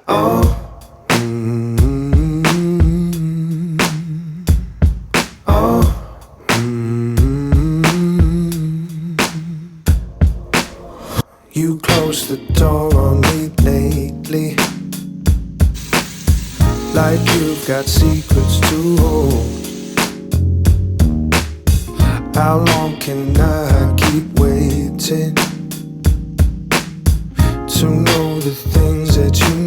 Oh, oh, you closed the door on me lately, like you've got secrets to hold. How long can I keep waiting to know the things that you